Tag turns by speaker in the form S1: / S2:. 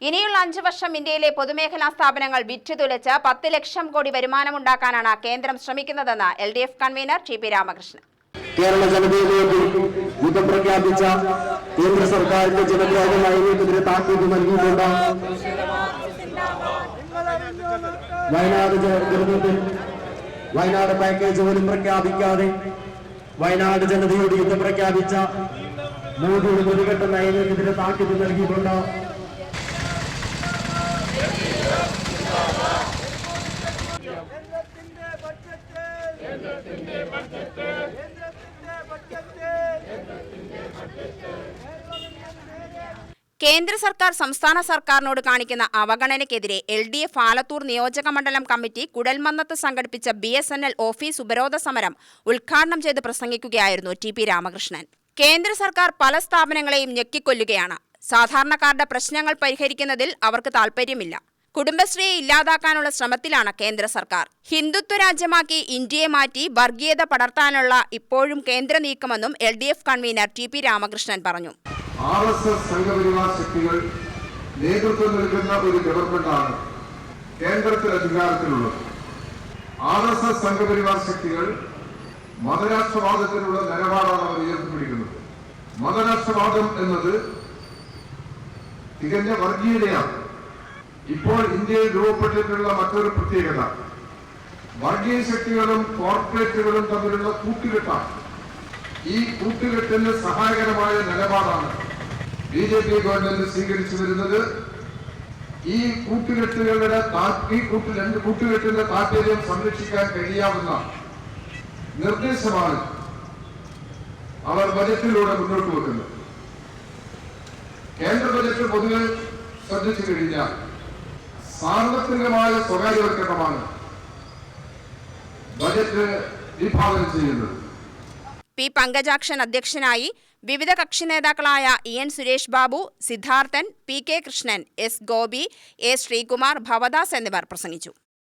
S1: ഇനിയുള്ള 5 വർഷം ഇന്ത്യയിലെ പൊതുമേഖലാ സ്ഥാപനങ്ങൾ വിറ്റുതുലച്ച് 10 ലക്ഷം കോടി വരുമാനമുണ്ടാക്കാനാണ് കേന്ദ്രം ശ്രമിക്കുന്നതെന്ന് LDF കൺവീനർ ടി.പി. രാമകൃഷ്ണൻ.
S2: കേരള ജനതയിലേക്ക് യുദ്ധം പ്രഖ്യാപിച്ച കേന്ദ്ര സർക്കാരിന്റെ ജനദ്രോഹ നയങ്ങൾക്കെതിരെ താക്കീത് നൽകിക്കൊണ്ട് വയനാട് പാക്കേജ് പോലും പ്രഖ്യാപിക്കാതെ വയനാട് ജനതയോട് യുദ്ധം പ്രഖ്യാപിച്ച മോദിയുടെ പൊതുകെട്ട നയങ്ങൾക്കെതിരെ താക്കീത് നൽകിക്കൊണ്ട്
S1: കേന്ദ്ര സർക്കാർ സംസ്ഥാന സർക്കാരിനോട് കാണിക്കുന്ന അവഗണനയ്ക്കെതിരെ LDF ആലത്തൂർ നിയോജക മണ്ഡലം കമ്മിറ്റി കുടൽമന്നത്ത് സംഘടിപ്പിച്ച BSNL ഓഫീസ് ഉപരോധ സമരം ഉദ്ഘാടനം ചെയ്ത് പ്രസംഗിക്കുകയായിരുന്നു ടി.പി. രാമകൃഷ്ണൻ. കേന്ദ്ര സർക്കാർ പല സ്ഥാപനങ്ങളെയും ഞെക്കിക്കൊല്ലുകയാണ്. സാധാരണക്കാരുടെ പ്രശ്നങ്ങൾ പരിഹരിക്കുന്നതിൽ അവർക്ക് താൽപ്പര്യമില്ല. കുടുംബശ്രീയെ ഇല്ലാതാക്കാനുള്ള ശ്രമത്തിലാണ് കേന്ദ്ര സർക്കാർ. ഹിന്ദുത്വ രാജ്യമാക്കി ഇന്ത്യയെ മാറ്റി വർഗീയത പടർത്താനുള്ള ഇപ്പോഴും കേന്ദ്ര നീക്കമെന്നും LDF കൺവീനർ ടി.പി. രാമകൃഷ്ണൻ പറഞ്ഞു.
S3: RSS സംഘപരിവാർ ശക്തികൾ നേതൃത്വം നൽകുന്ന ഒരു ഗവൺമെന്റാണ് കേന്ദ്രത്തിൽ അധികാരത്തിലുള്ളത്. RSS സംഘപരിവാർ ശക്തികൾ മതരാഷ്ട്രവാദത്തിനുള്ള നിലപാടാണ് അവർ ഉയർത്തിപ്പിടിക്കുന്നത്. മതരാഷ്ട്രവാദം എന്നത് തികഞ്ഞ വർഗീയതയാണ്. ഇപ്പോൾ ഇന്ത്യയിൽ രൂപപ്പെട്ടിട്ടുള്ള മറ്റൊരു പ്രത്യേകത വർഗീയ ശക്തികളും കോർപ്പറേറ്റുകളും തമ്മിലുള്ള കൂട്ടുകെട്ടാണ്. ഈ കൂട്ടുകെട്ടിന് സഹായകരമായ നിലപാടാണ് BJP ഗവൺമെന്റ് സ്വീകരിച്ചു വരുന്നത്. ഈ കൂട്ടുകെട്ടിന്റെ താല്പര്യം സംരക്ഷിക്കാൻ കഴിയാവുന്ന നിർദ്ദേശമാണ് അവർ ബജറ്റിലൂടെ മുന്നോട്ട് വെക്കുന്നത്. കേന്ദ്ര ബജറ്റ് പൊതുവെ ശ്രദ്ധിച്ചു കഴിഞ്ഞാൽ സാർവത്രികമായ സ്വകാര്യവൽക്കരണമാണ് ബജറ്റ് വിഭാവനം ചെയ്യുന്നത്.
S1: പി. പങ്കജാക്ഷൻ അധ്യക്ഷനായി. വിവിധ കക്ഷി നേതാക്കളായ EN Suresh Babu, Siddharthan, PK Krishnan, S Gopi, A Sreekumar, Bhavadas എന്നിവർ പ്രസംഗിച്ചു.